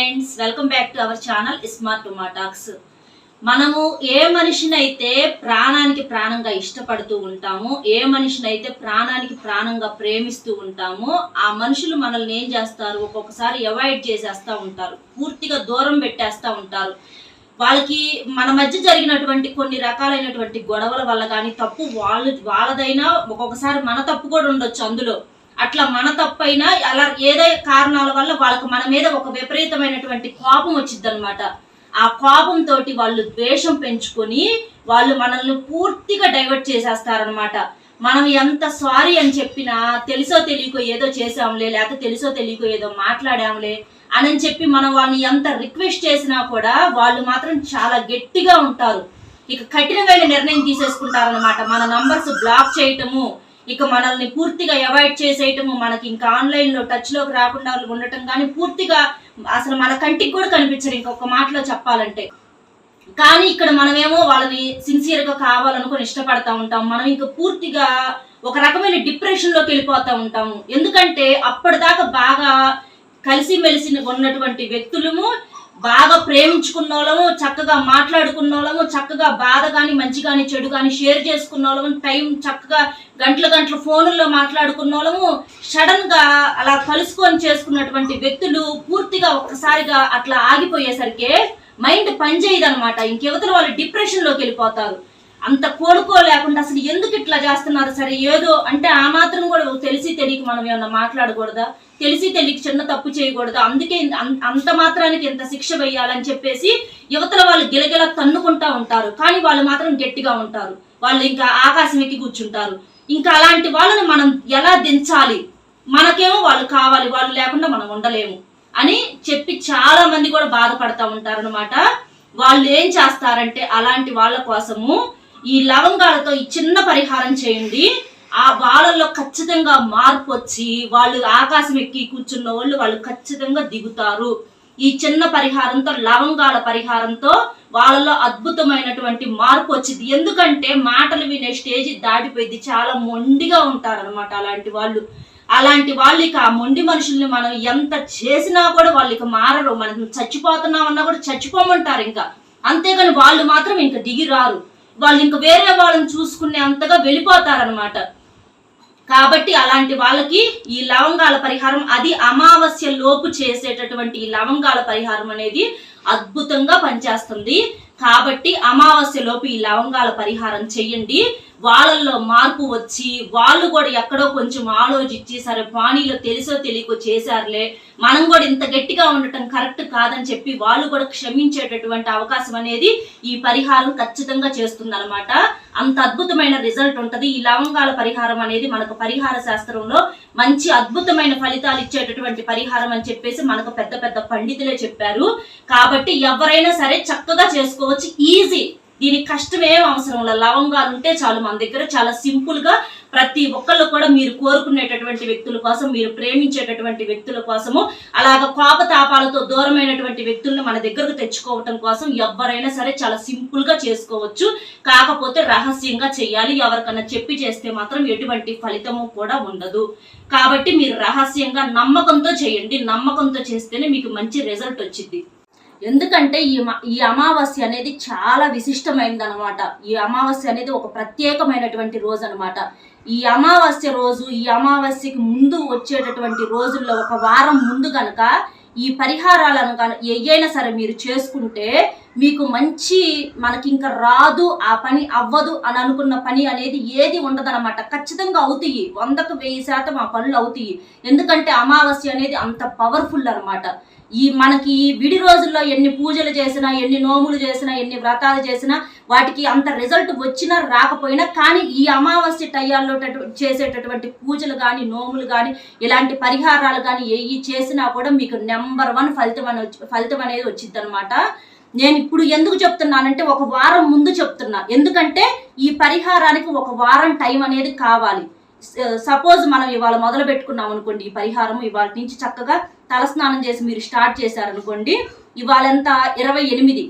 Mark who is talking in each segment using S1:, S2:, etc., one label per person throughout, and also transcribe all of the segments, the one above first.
S1: Friends, welcome back to our channel smart talks. మనము ఏ మనిషినైతే ప్రాణానికి ప్రాణంగా ఇష్టపడుతూ ఉంటామో, ఏ మనిషినైతే ప్రాణానికి ప్రాణంగా ప్రేమిస్తూ ఉంటామో, ఆ మనుషులు మనల్ని ఏం చేస్తారు, ఒక్కొక్కసారి అవాయిడ్ చేసేస్తూ ఉంటారు, పూర్తిగా దూరం పెట్టేస్తూ ఉంటారు. వాళ్ళకి మన మధ్య జరిగినటువంటి కొన్ని రకాలైనటువంటి గొడవల వల్ల కానీ, తప్పు వాళ్ళదైనా ఒక్కొక్కసారి మన తప్పు కూడా ఉండొచ్చు అందులో. అట్లా మన తప్పైనా అలా ఏదో కారణాల వల్ల వాళ్ళకి మన మీద ఒక విపరీతమైనటువంటి కోపం వచ్చింది అనమాట. ఆ కోపంతో వాళ్ళు ద్వేషం పెంచుకొని వాళ్ళు మనల్ని పూర్తిగా డైవర్ట్ చేసేస్తారనమాట. మనం ఎంత సారీ అని చెప్పినా, తెలుసో తెలియకో ఏదో చేసాంలే, లేకపోతే తెలుసో తెలియకో ఏదో మాట్లాడాంలే అని చెప్పి మనం వాళ్ళని ఎంత రిక్వెస్ట్ చేసినా కూడా వాళ్ళు మాత్రం చాలా గట్టిగా ఉంటారు. ఇక కఠినమైన నిర్ణయం తీసేసుకుంటారనమాట. మన నంబర్స్ బ్లాక్ చేయటము, ఇక మనల్ని పూర్తిగా అవాయిడ్ చేసేయటము, మనకి ఇంకా ఆన్లైన్లో టచ్లోకి రాకుండా ఉండటం, కానీ పూర్తిగా అసలు మన కంటికి కూడా కనిపించరు ఇంకొక మాటలో చెప్పాలంటే. కానీ ఇక్కడ మనమేమో వాళ్ళని సిన్సియర్గా కావాలనుకుని ఇష్టపడతా ఉంటాం. మనం ఇంకా పూర్తిగా ఒక రకమైన డిప్రెషన్లోకి వెళ్ళిపోతూ ఉంటాము. ఎందుకంటే అప్పటిదాకా బాగా కలిసిమెలిసి ఉన్నటువంటి వ్యక్తులము, బాగా ప్రేమించుకున్న వాళ్ళము, చక్కగా మాట్లాడుకున్న వాళ్ళము, చక్కగా బాధ కానీ మంచి కానీ చెడు కానీ షేర్ చేసుకున్న వాళ్ళము, టైం చక్కగా గంటల ఫోన్లో మాట్లాడుకున్న వాళ్ళము, సడన్ గా అలా కలుసుకొని చేసుకున్నటువంటి వ్యక్తులు పూర్తిగా ఒక్కసారిగా అట్లా ఆగిపోయేసరికి మైండ్ పనిచేయదు అనమాట. ఇంకెవతల వాళ్ళు డిప్రెషన్ లోకి వెళ్ళిపోతారు. అంత కోలుకోలేకుండా అసలు ఎందుకు ఇట్లా చేస్తున్నారు, సరే ఏదో అంటే ఆ మాత్రం కూడా తెలిసి తెలియక మనం ఏమన్నా మాట్లాడకూడదా, తెలిసి తెలియక చిన్న తప్పు చేయకూడదు, అందుకే అంత మాత్రానికి ఎంత శిక్ష వేయాలని చెప్పేసి యువతల వాళ్ళు గిలగిల తన్నుకుంటా ఉంటారు. కానీ వాళ్ళు మాత్రం గట్టిగా ఉంటారు. వాళ్ళు ఇంకా ఆకాశం ఎక్కి కూర్చుంటారు. ఇంకా అలాంటి వాళ్ళని మనం ఎలా దించాలి, మనకేమో వాళ్ళు కావాలి, వాళ్ళు లేకుండా మనం ఉండలేము అని చెప్పి చాలా మంది కూడా బాధపడతా ఉంటారనమాట. వాళ్ళు ఏం చేస్తారంటే అలాంటి వాళ్ళ కోసము ఈ లవంగాలతో ఈ చిన్న పరిహారం చేయండి. ఆ వాళ్ళల్లో ఖచ్చితంగా మార్పు వచ్చి వాళ్ళు ఆకాశం ఎక్కి కూర్చున్న వాళ్ళు ఖచ్చితంగా దిగుతారు. ఈ చిన్న పరిహారంతో, లవంగాల పరిహారంతో వాళ్ళలో అద్భుతమైనటువంటి మార్పు వచ్చింది. ఎందుకంటే మాటలు వినే స్టేజ్ దాటిపోయింది, చాలా మొండిగా ఉంటారనమాట అలాంటి వాళ్ళు ఇక ఆ మొండి మనుషుల్ని మనం ఎంత చేసినా కూడా వాళ్ళు ఇక మారరు. మనం చచ్చిపోతున్నామన్నా కూడా చచ్చిపోమంటారు ఇంకా, అంతేగాని వాళ్ళు మాత్రం ఇంకా దిగి రారు. వాళ్ళు ఇంకా వేరే వాళ్ళని చూసుకునే అంతగా వెళ్ళిపోతారనమాట. కాబట్టి అలాంటి వాళ్ళకి ఈ లవంగాల పరిహారం, అది అమావాస్య లోపు చేసేటటువంటి ఈ లవంగాల పరిహారం అనేది అద్భుతంగా పనిచేస్తుంది. కాబట్టి అమావాస్య లోపు ఈ లవంగాల పరిహారం చెయ్యండి. వాళ్ళల్లో మార్పు వచ్చి వాళ్ళు కూడా ఎక్కడో కొంచెం ఆలోచించి, సరే పానీలో తెలుసో తెలియకో చేశారులే, మనం కూడా ఇంత గట్టిగా ఉండటం కరెక్ట్ కాదని చెప్పి వాళ్ళు కూడా క్షమించేటటువంటి అవకాశం అనేది ఈ పరిహారం ఖచ్చితంగా చేస్తుంది అనమాట. అంత అద్భుతమైన రిజల్ట్ ఉంటది. ఈ లవంగాల పరిహారం అనేది మనకు పరిహార శాస్త్రంలో మంచి అద్భుతమైన ఫలితాలు ఇచ్చేటటువంటి పరిహారం అని చెప్పేసి మనకు పెద్ద పెద్ద పండితులే చెప్పారు. కాబట్టి ఎవరైనా సరే చక్కగా చేసుకోవచ్చు, ఈజీ. దీనికి కష్టమేం అవసరం లేదు. లవంగాలు ఉంటే చాలు మన దగ్గర. చాలా సింపుల్ గా ప్రతి ఒక్కళ్ళు కూడా మీరు కోరుకునేటటువంటి వ్యక్తుల కోసం, మీరు ప్రేమించేటటువంటి వ్యక్తుల కోసము, అలాగ కోపతాపాలతో దూరమైనటువంటి వ్యక్తులను మన దగ్గరకు తెచ్చుకోవటం కోసం ఎవరైనా సరే చాలా సింపుల్ గా చేసుకోవచ్చు. కాకపోతే రహస్యంగా చేయాలి. ఎవరికన్నా చెప్పి చేస్తే మాత్రం ఎటువంటి ఫలితము కూడా ఉండదు. కాబట్టి మీరు రహస్యంగా నమ్మకంతో చేయండి. నమ్మకంతో చేస్తేనే మీకు మంచి రిజల్ట్ వచ్చింది. ఎందుకంటే ఈ అమావాస్య అనేది చాలా విశిష్టమైనది అనమాట. ఈ అమావాస్య అనేది ఒక ప్రత్యేకమైనటువంటి రోజు అనమాట. ఈ అమావాస్య రోజు, ఈ అమావాస్యకి ముందు వచ్చేటటువంటి రోజుల్లో ఒక వారం ముందు కనుక ఈ పరిహారాలను ఏయైనా సరే మీరు చేసుకుంటే మీకు మంచి, మనకి ఇంకా రాదు, ఆ పని అవ్వదు అని అనుకున్న పని అనేది ఏది ఉండదనమాట. ఖచ్చితంగా అవుతాయి. 100కు 1000% ఆ పనులు అవుతాయి. ఎందుకంటే అమావాస్య అనేది అంత పవర్ఫుల్ అనమాట. మనకి ఈ విడి రోజుల్లో ఎన్ని పూజలు చేసినా, ఎన్ని నోములు చేసినా, ఎన్ని వ్రతాలు చేసినా వాటికి అంత రిజల్ట్ వచ్చినా రాకపోయినా, కానీ ఈ అమావాస్య టయాల్లో చేసేటటువంటి పూజలు కానీ, నోములు కానీ, ఇలాంటి పరిహారాలు కానీ ఏవి చేసినా కూడా మీకు నెంబర్ 1 ఫలితం అనేది వచ్చింది అనమాట. నేను ఇప్పుడు ఎందుకు చెప్తున్నానంటే ఒక వారం ముందు చెప్తున్నా. ఎందుకంటే ఈ పరిహారానికి ఒక వారం టైం అనేది కావాలి. సపోజ్ మనం ఇవాళ మొదలు పెట్టుకున్నాం అనుకోండి, ఈ పరిహారం ఇవాళ నుంచి చక్కగా తలస్నానం చేసి మీరు స్టార్ట్ చేశారనుకోండి, ఇవాళంతా 28,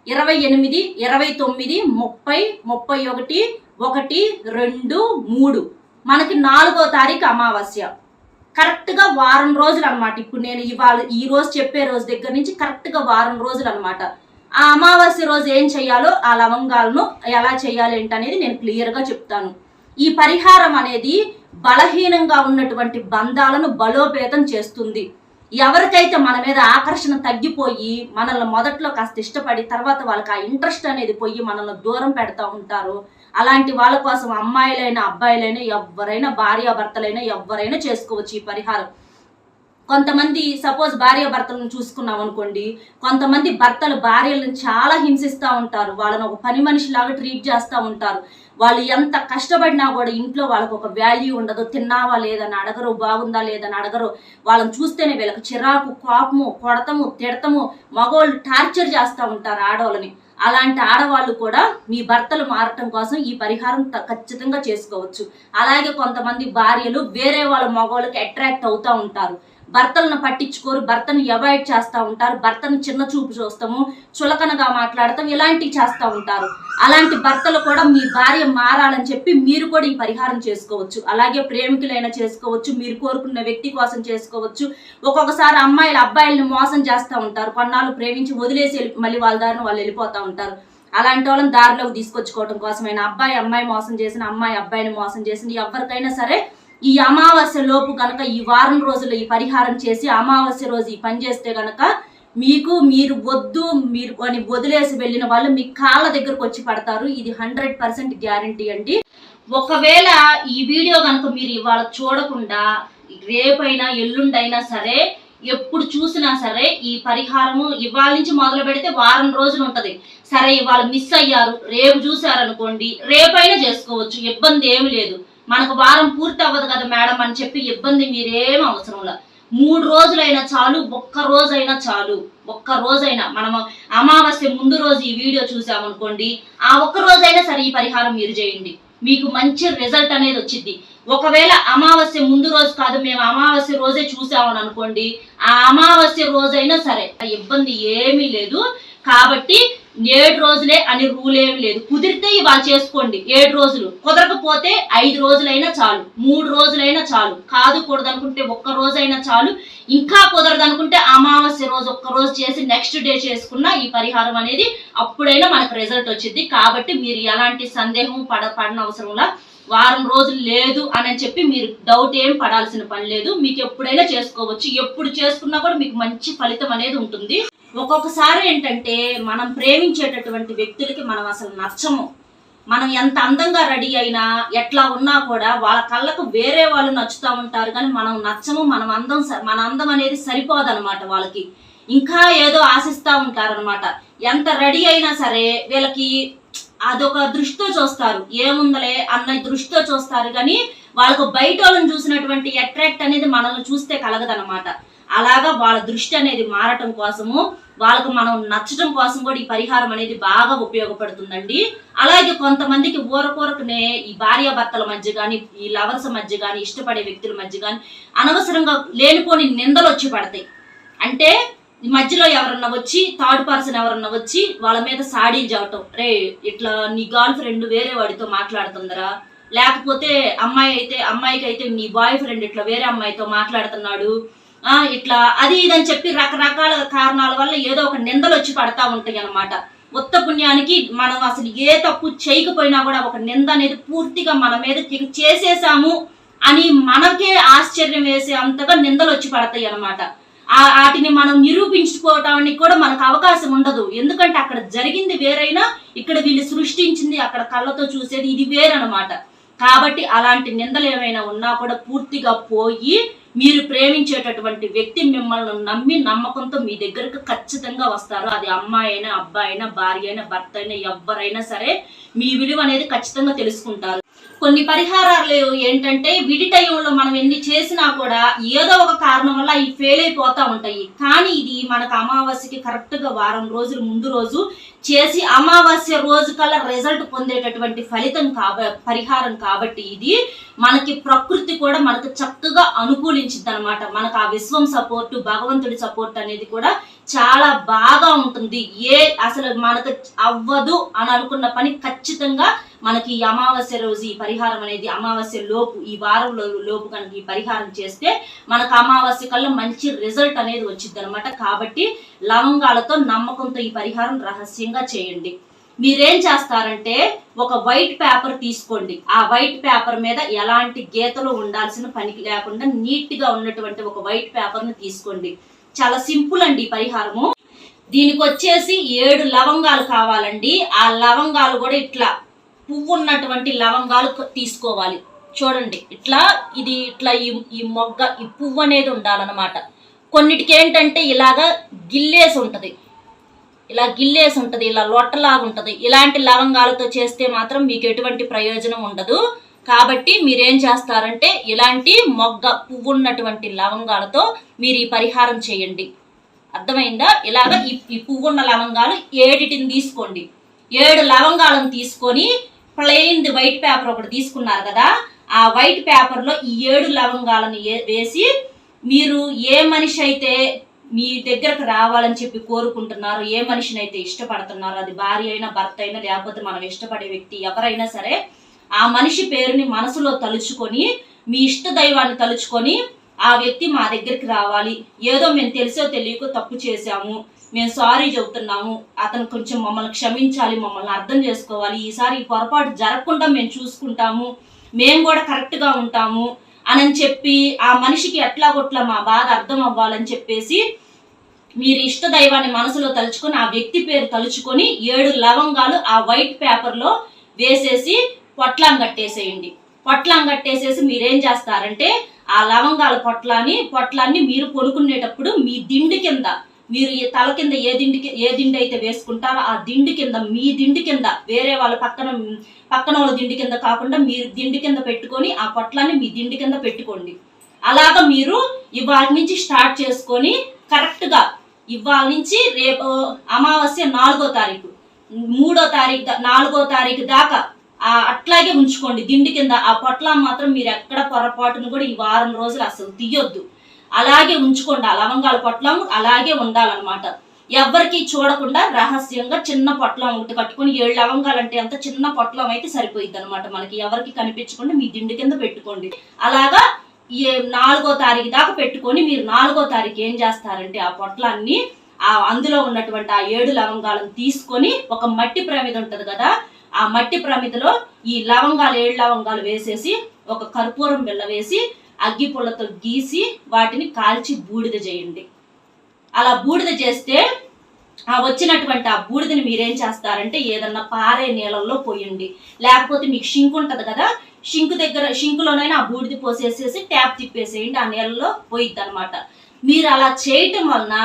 S1: 29, 30, 31, 1, 2, 3, మనకి 4వ తారీఖు అమావాస్య. కరెక్ట్ గా వారం రోజులు అనమాట. ఇప్పుడు నేను ఈ రోజు చెప్పే రోజు దగ్గర నుంచి కరెక్ట్ గా వారం రోజులు అనమాట. ఆ అమావాస్య రోజు ఏం చెయ్యాలో, ఆ లవంగాలను ఎలా చెయ్యాలి ఏంటనేది నేను క్లియర్ గా చెప్తాను. ఈ పరిహారం అనేది బలహీనంగా ఉన్నటువంటి బంధాలను బలోపేతం చేస్తుంది. ఎవరికైతే మన మీద ఆకర్షణ తగ్గిపోయి మనల్ని మొదట్లో కాస్త ఇష్టపడి తర్వాత వాళ్ళకి ఆ ఇంట్రెస్ట్ అనేది పోయి మనల్ని దూరం పెడతా ఉంటారు, అలాంటి వాళ్ళ కోసం అమ్మాయిలైనా అబ్బాయిలైనా ఎవరైనా భార్యాభర్తలైనా ఎవరైనా చేసుకోవచ్చు ఈ పరిహారం. కొంతమంది సపోజ్ భార్యాభర్తలను చూసుకున్నాం అనుకోండి, కొంతమంది భర్తలు భార్యలను చాలా హింసిస్తూ ఉంటారు, వాళ్ళని ఒక పని మనిషిలాగా ట్రీట్ చేస్తూ ఉంటారు. వాళ్ళు ఎంత కష్టపడినా కూడా ఇంట్లో వాళ్ళకు ఒక వాల్యూ ఉండదు. తిన్నావా లేదని అడగరు, బాగుందా లేదని అడగరు. వాళ్ళని చూస్తేనే వీళ్ళకి చిరాకు, కోపము, కొడతము, తిడతము, మగవాళ్ళు టార్చర్ చేస్తూ ఉంటారు ఆడవాళ్ళని. అలాంటి ఆడవాళ్ళు కూడా మీ భర్తలు మారటం కోసం ఈ పరిహారం ఖచ్చితంగా చేసుకోవచ్చు. అలాగే కొంతమంది భార్యలు వేరే వాళ్ళ మగవాళ్ళకి అట్రాక్ట్ అవుతూ ఉంటారు, భర్తలను పట్టించుకోరు, భర్తను అవాయిడ్ చేస్తూ ఉంటారు, భర్తను చిన్న చూపు చూస్తాము, చులకనగా మాట్లాడతాం, ఇలాంటివి చేస్తూ ఉంటారు. అలాంటి భర్తలు కూడా మీ భార్య మారాలని చెప్పి మీరు కూడా ఈ పరిహారం చేసుకోవచ్చు. అలాగే ప్రేమికులైనా చేసుకోవచ్చు, మీరు కోరుకున్న వ్యక్తి కోసం చేసుకోవచ్చు. ఒక్కొక్కసారి అమ్మాయిలు అబ్బాయిలను మోసం చేస్తూ ఉంటారు, కొన్నాళ్ళు ప్రేమించి వదిలేసి మళ్ళీ వాళ్ళ దారిని వాళ్ళు వెళ్ళిపోతూ ఉంటారు. అలాంటి వాళ్ళని దారిలోకి తీసుకొచ్చుకోవడం కోసమైనా, అబ్బాయి అమ్మాయి మోసం చేసిన, అమ్మాయి అబ్బాయిని మోసం చేసిన ఎవరికైనా సరే ఈ అమావాస్య లోపు గనక ఈ వారం రోజులు ఈ పరిహారం చేసి అమావాస్య రోజు ఈ పని చేస్తే గనక మీరు అని వదిలేసి వెళ్ళిన వాళ్ళు మీ కాళ్ళ దగ్గరకు వచ్చి పడతారు. ఇది 100% గ్యారంటీ అండి. ఒకవేళ ఈ వీడియో కనుక మీరు ఇవాళ చూడకుండా రేపైనా ఎల్లుండైనా సరే ఎప్పుడు చూసినా సరే ఈ పరిహారము ఇవాళ నుంచి మొదలు పెడితే వారం రోజులు ఉంటది. సరే ఇవాళ మిస్ అయ్యారు, రేపు చూసారనుకోండి, రేపైనా చేసుకోవచ్చు, ఇబ్బంది ఏమి లేదు. మనకు వారం పూర్తి అవ్వదు కదా మేడం అని చెప్పి ఇబ్బంది మీరేం అవసరం లేదు. 3 రోజులైనా చాలు, ఒక్క రోజైనా చాలు. ఒక్క రోజైనా మనము అమావాస్య ముందు రోజు ఈ వీడియో చూసామనుకోండి, ఆ ఒక్క రోజైనా సరే ఈ పరిహారం మీరు చేయండి, మీకు మంచి రిజల్ట్ అనేది వచ్చింది. ఒకవేళ అమావాస్య ముందు రోజు కాదు, మేము అమావాస్య రోజే చూసామని అనుకోండి, ఆ అమావాస్య రోజైనా సరే ఇబ్బంది ఏమీ లేదు. కాబట్టి 7 రోజులే అని రూల్ ఏమి లేదు. కుదిరితే ఇవాళ చేసుకోండి 7 రోజులు, కుదరకపోతే 5 రోజులైనా చాలు, 3 రోజులైనా చాలు. కాదు కూడదు అనుకుంటే ఒక్క రోజైనా చాలు. ఇంకా కుదరదు అనుకుంటే అమావాస్య రోజు ఒక్క రోజు చేసి నెక్స్ట్ డే చేసుకున్న ఈ పరిహారం అనేది అప్పుడైనా మనకు రిజల్ట్ వచ్చింది. కాబట్టి మీరు ఎలాంటి సందేహం పడన అవసరంలా, వారం రోజులు లేదు అని చెప్పి మీరు డౌట్ ఏం పడాల్సిన పని లేదు. మీకు ఎప్పుడైనా చేసుకోవచ్చు, ఎప్పుడు చేసుకున్నా కూడా మీకు మంచి ఫలితం అనేది ఉంటుంది. ఒక్కొక్కసారి ఏంటంటే మనం ప్రేమించేటటువంటి వ్యక్తులకి మనం అసలు నచ్చము. మనం ఎంత అందంగా రెడీ అయినా ఎట్లా ఉన్నా కూడా వాళ్ళ కళ్ళకు వేరే వాళ్ళు నచ్చుతూ ఉంటారు, కానీ మనం నచ్చము. మన అందం అనేది సరిపోదన్నమాట వాళ్ళకి. ఇంకా ఏదో ఆశిస్తూ ఉంటారనమాట. ఎంత రెడీ అయినా సరే వీళ్ళకి అదొక దృష్టితో చూస్తారు, ఏముందలే అన్న దృష్టితో చూస్తారు, కానీ వాళ్ళకు బయట వాళ్ళని చూసినటువంటి అట్రాక్ట్ అనేది మనల్ని చూస్తే కలగదనమాట. అలాగా వాళ్ళ దృష్టి అనేది మారటం కోసము, వాళ్ళకు మనం నచ్చడం కోసం కూడా ఈ పరిహారం అనేది బాగా ఉపయోగపడుతుందండి. అలాగే కొంతమందికి ఊరకూరకునే ఈ భార్యాభర్తల మధ్య కానీ, ఈ లవర్స్ మధ్య కానీ, ఇష్టపడే వ్యక్తుల మధ్య కానీ అనవసరంగా లేనిపోని నిందలు వచ్చి పడతాయి. అంటే ఈ మధ్యలో ఎవరన్నా వచ్చి, థర్డ్ పర్సన్ ఎవరన్నా వచ్చి వాళ్ళ మీద సాడీలు చెప్పటం, రే ఇట్లా నీ గర్ల్ ఫ్రెండ్ వేరే వాడితో మాట్లాడుతుందరా, లేకపోతే అమ్మాయికి అయితే నీ బాయ్ ఫ్రెండ్ ఇట్లా వేరే అమ్మాయితో మాట్లాడుతున్నాడు, ఇట్లా అది ఇదని చెప్పి రకరకాల కారణాల వల్ల ఏదో ఒక నిందలు వచ్చి పడతా ఉంటాయి అన్నమాట. ఉత్త పుణ్యానికి మనం అసలు ఏ తప్పు చేయకపోయినా కూడా ఒక నింద అనేది పూర్తిగా మన మీద చేసేసాము అని మనకే ఆశ్చర్యం వేసే అంతగా నిందలు వచ్చి పడతాయి అన్నమాట. వాటిని మనం నిరూపించుకోవటానికి కూడా మనకు అవకాశం ఉండదు. ఎందుకంటే అక్కడ జరిగింది వేరైనా, ఇక్కడ వీళ్ళు సృష్టించింది, అక్కడ కళ్ళతో చూసేది ఇది వేరనమాట. కాబట్టి అలాంటి నిందలు ఏమైనా ఉన్నా కూడా పూర్తిగా పోయి మీరు ప్రేమించేటటువంటి వ్యక్తి మిమ్మల్ని నమ్మి నమ్మకంతో మీ దగ్గరకు ఖచ్చితంగా వస్తారు. అది అమ్మాయి అయినా, అబ్బాయి అయినా, భార్య అయినా, భర్త అయినా, ఎవరైనా సరే మీ విలువ అనేది ఖచ్చితంగా తెలుసుకుంటారు. కొన్ని పరిహారాలు ఏంటంటే విడి టైంలో మనం ఎన్ని చేసినా కూడా ఏదో ఒక కారణం వల్ల ఇవి ఫెయిల్ అయిపోతా ఉంటాయి. కానీ ఇది మనకు అమావాస్యకి కరెక్ట్ గా వారం రోజులు ముందు రోజు చేసి అమావాస్య రోజు కల్లా రిజల్ట్ పొందేటటువంటి పరిహారం కాబట్టి ఇది మనకి ప్రకృతి కూడా మనకు చక్కగా అనుకూలించింది అనమాట. మనకు ఆ విశ్వం సపోర్టు, భగవంతుడి సపోర్ట్ అనేది కూడా చాలా బాగా ఉంటుంది. అసలు మనకు అవ్వదు అని అనుకున్న పని ఖచ్చితంగా మనకి ఈ అమావాస్య రోజు ఈ పరిహారం అనేది అమావాస్య లోపు ఈ వారం లోపు కనుక ఈ పరిహారం చేస్తే మనకు అమావాస్య కల్లా మంచి రిజల్ట్ అనేది వచ్చింది అనమాట. కాబట్టి లవంగాలతో నమ్మకంతో ఈ పరిహారం రహస్యంగా చేయండి. మీరేం చేస్తారంటే ఒక వైట్ పేపర్ తీసుకోండి. ఆ వైట్ పేపర్ మీద ఎలాంటి గీతలు ఉండాల్సిన పనికి లేకుండా నీట్ గా ఉన్నటువంటి ఒక వైట్ పేపర్ ని తీసుకోండి. చాలా సింపుల్ అండి ఈ పరిహారము. దీనికి వచ్చేసి 7 లవంగాలు కావాలండి. ఆ లవంగాలు కూడా ఇట్లా పువ్వు ఉన్నటువంటి లవంగాలు తీసుకోవాలి. చూడండి ఇట్లా ఈ మొగ్గ ఈ పువ్వు అనేది ఉండాలన్నమాట. కొన్నిటికి ఏంటంటే ఇలాగా గిల్లేసి ఉంటది, ఇలా లొట్టలాగా ఉంటది. ఇలాంటి లవంగాలతో చేస్తే మాత్రం మీకు ఎటువంటి ప్రయోజనం ఉండదు. కాబట్టి మీరేం చేస్తారంటే ఇలాంటి మొగ్గ పువ్వు ఉన్నటువంటి లవంగాలతో మీరు ఈ పరిహారం చేయండి. అర్థమైందా? ఇలాగా ఈ పువ్వున్న లవంగాలు 7 తీసుకోండి. 7 లవంగాలను తీసుకొని ప్లెయిన్ వైట్ పేపర్ ఒకటి తీసుకున్నారు కదా, ఆ వైట్ పేపర్ లో ఈ 7 లవంగాలను వేసి మీరు ఏ మనిషి అయితే మీ దగ్గరకు రావాలని చెప్పి కోరుకుంటున్నారు, ఏ మనిషిని అయితే ఇష్టపడుతున్నారో, అది భార్య అయినా భర్త అయినా లేకపోతే మనం ఇష్టపడే వ్యక్తి ఎవరైనా సరే, ఆ మనిషి పేరుని మనసులో తలుచుకొని మీ ఇష్ట దైవాన్ని తలుచుకొని ఆ వ్యక్తి మా దగ్గరికి రావాలి, ఏదో మేము తెలిసో తెలియకో తప్పు చేశాము, మేము సారీ చెబుతున్నాము, అతను కొంచెం మమ్మల్ని క్షమించాలి, మమ్మల్ని అర్థం చేసుకోవాలి, ఈసారి ఈ పొరపాటు జరగకుండా మేము చూసుకుంటాము, మేము కూడా కరెక్ట్గా ఉంటాము అని చెప్పి ఆ మనిషికి ఎట్లాగొట్లా మా బాధ అర్థం అవ్వాలని చెప్పేసి మీరు ఇష్ట దైవాన్ని మనసులో తలుచుకొని ఆ వ్యక్తి పేరు తలుచుకొని 7 లవంగాలు ఆ వైట్ పేపర్లో వేసేసి పొట్లాం కట్టేసేయండి. పొట్లాం కట్టేసేసి మీరేం చేస్తారంటే ఆ లవంగాల పొట్లాన్ని మీరు కొనుక్కునేటప్పుడు మీ దిండి కింద, మీరు తల కింద ఏ దిండి అయితే వేసుకుంటారో ఆ దిండి కింద, మీ దిండి కింద, వేరే వాళ్ళ పక్కన వాళ్ళ దిండి కింద కాకుండా మీరు దిండి కింద పెట్టుకొని ఆ పొట్లాన్ని మీ దిండి కింద పెట్టుకోండి. అలాగా మీరు ఇవాళ నుంచి స్టార్ట్ చేసుకొని కరెక్ట్గా ఇవాళ నుంచి రేపు అమావాస్య 4వ తారీఖు 3వ తారీఖు 4వ తారీఖు దాకా అట్లాగే ఉంచుకోండి దిండి కింద. ఆ పొట్లం మాత్రం మీరు ఎక్కడ పొరపాటును కూడా ఈ వారం రోజులు అసలు తీయొద్దు, అలాగే ఉంచుకోండి. ఆ లవంగాల పొట్లం అలాగే ఉండాలన్నమాట. ఎవరికి చూడకుండా రహస్యంగా చిన్న పొట్లం ఒకటి కట్టుకొని 7 లవంగాలు అంటే అంత చిన్న పొట్లం అయితే సరిపోయిద్ది అనమాట. మనకి ఎవరికి కనిపించకుండా మీ దిండి కింద పెట్టుకోండి. అలాగా 4వ తారీఖు దాకా పెట్టుకొని మీరు 4వ తారీఖు ఏం చేస్తారంటే ఆ పొట్లాన్ని అందులో ఉన్నటువంటి ఆ 7 లవంగాలను తీసుకొని ఒక మట్టి ప్రమిద ఉంటది కదా, ఆ మట్టి ప్రమిదలో ఈ 7 లవంగాలు వేసేసి ఒక కర్పూరం బిళ్ళ వేసి అగ్గి పుల్లతో గీసి వాటిని కాల్చి బూడిద చేయండి. అలా బూడిద చేస్తే ఆ వచ్చినటువంటి ఆ బూడిదని మీరేం చేస్తారంటే ఏదన్నా పారే నీళ్ళల్లో పోయండి. లేకపోతే మీకు షింక్ ఉంటది కదా, షింకులోనైనా ఆ బూడిది పోసేసేసి ట్యాప్ తిప్పేసేయండి, ఆ నీళ్ళలో పోయిద్ది అనమాట. మీరు అలా చేయటం వలన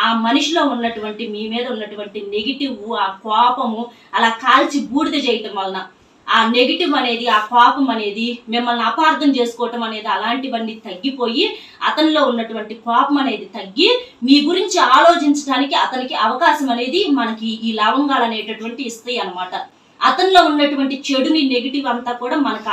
S1: ఆ మనిషిలో ఉన్నటువంటి మీ మీద ఉన్నటువంటి నెగిటివ్, ఆ కోపము అలా కాల్చి బూడిద చేయటం వలన ఆ నెగిటివ్ అనేది, ఆ కోపం అనేది, మిమ్మల్ని అపార్థం చేసుకోవటం అనేది అలాంటివన్నీ తగ్గిపోయి అతనిలో ఉన్నటువంటి కోపం అనేది తగ్గి మీ గురించి ఆలోచించడానికి అతనికి అవకాశం అనేది మనకి ఈ లవంగాలు అనేటటువంటి ఇస్తాయి అన్నమాట. అతనిలో ఉన్నటువంటి చెడుని, నెగిటివ్ అంతా కూడా మనకు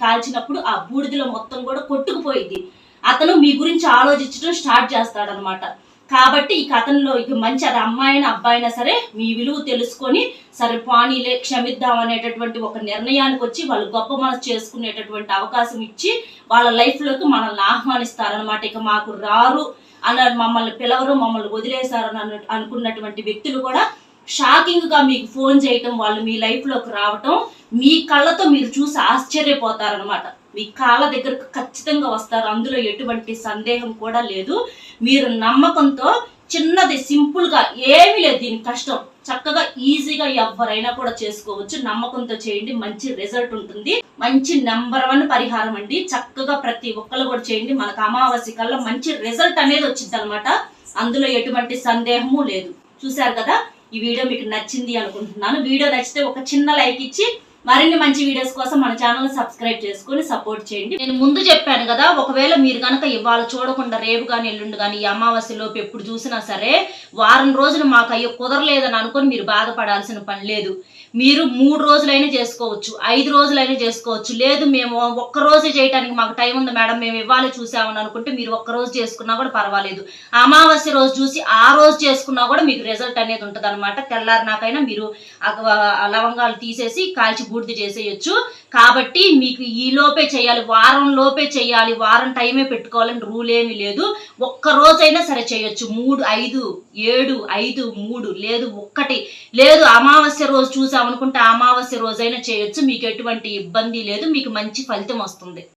S1: కాల్చినప్పుడు ఆ బూడిదలో మొత్తం కూడా కొట్టుకుపోయింది. అతను మీ గురించి ఆలోచించడం స్టార్ట్ చేస్తాడనమాట. కాబట్టి ఈ కథలో మంచి అది అమ్మాయినా అబ్బాయినా సరే మీ విలువ తెలుసుకొని సరే పానీలే క్షమిద్దాం అనేటటువంటి ఒక నిర్ణయానికి వచ్చి వాళ్ళు గొప్ప మనసు చేసుకునేటటువంటి అవకాశం ఇచ్చి వాళ్ళ లైఫ్లోకి మనల్ని ఆహ్వానిస్తారనమాట. ఇక మాకు రారు అన్న, మమ్మల్ని పిలవరు, మమ్మల్ని వదిలేశారు అని అనుకున్నటువంటి వ్యక్తులు కూడా షాకింగ్ గా మీకు ఫోన్ చేయటం, వాళ్ళు మీ లైఫ్లోకి రావటం మీ కళ్ళతో మీరు చూసి ఆశ్చర్యపోతారనమాట. మీ కాళ్ళ దగ్గరకు ఖచ్చితంగా వస్తారు, అందులో ఎటువంటి సందేహం కూడా లేదు. మీరు నమ్మకంతో చిన్నది సింపుల్ గా ఏమీ లేదు, దీని కష్టం, చక్కగా ఈజీగా ఎవరైనా కూడా చేసుకోవచ్చు. నమ్మకంతో చేయండి, మంచి రిజల్ట్ ఉంటుంది. మంచి నెంబర్ 1 పరిహారం అండి. చక్కగా ప్రతి ఒక్కరు కూడా చేయండి. మనకు అమావాస్య కల్లా మంచి రిజల్ట్ అనేది వచ్చింది అనమాట. అందులో ఎటువంటి సందేహము లేదు. చూశారు కదా, ఈ వీడియో మీకు నచ్చింది అనుకుంటున్నాను. వీడియో నచ్చితే ఒక చిన్న లైక్ ఇచ్చి మరిన్ని మంచి వీడియోస్ కోసం మన ఛానల్ సబ్స్క్రైబ్ చేసుకుని సపోర్ట్ చేయండి. నేను ముందు చెప్పాను కదా, ఒకవేళ మీరు కనుక ఇవాళ చూడకుండా రేపు కానీ ఎల్లుండి కానీ ఈ అమావాస్యలోపు ఎప్పుడు చూసినా సరే వారం రోజులు మాకు అయ్యో కుదరలేదని అనుకొని మీరు బాధపడాల్సిన పని లేదు. మీరు 3 రోజులైనా చేసుకోవచ్చు, 5 రోజులైనా చేసుకోవచ్చు. లేదు మేము ఒక్క రోజే చేయడానికి మాకు టైం ఉంది మేడం, మేము ఇవ్వాలి చూసామని అనుకుంటే మీరు ఒక్క రోజు చేసుకున్నా కూడా పర్వాలేదు. అమావాస్య రోజు చూసి ఆ రోజు చేసుకున్నా కూడా మీకు రిజల్ట్ అనేది ఉంటుంది అనమాట. తెల్లారినాకైనా మీరు లవంగాలు తీసేసి కాల్చి బూడిద చేసేయచ్చు. కాబట్టి మీకు ఈ లోపే చేయాలి, వారం లోపే చేయాలి, వారం టైమే పెట్టుకోవాలని రూల్ ఏమీ లేదు. ఒక్క రోజైనా సరే చేయొచ్చు. 3, 5, 7, 5, 3 లేదు 1 లేదు అమావాస్య రోజు చూసామనుకుంటే అమావాస్య రోజైనా చేయొచ్చు. మీకు ఎటువంటి ఇబ్బంది లేదు, మీకు మంచి ఫలితం వస్తుంది.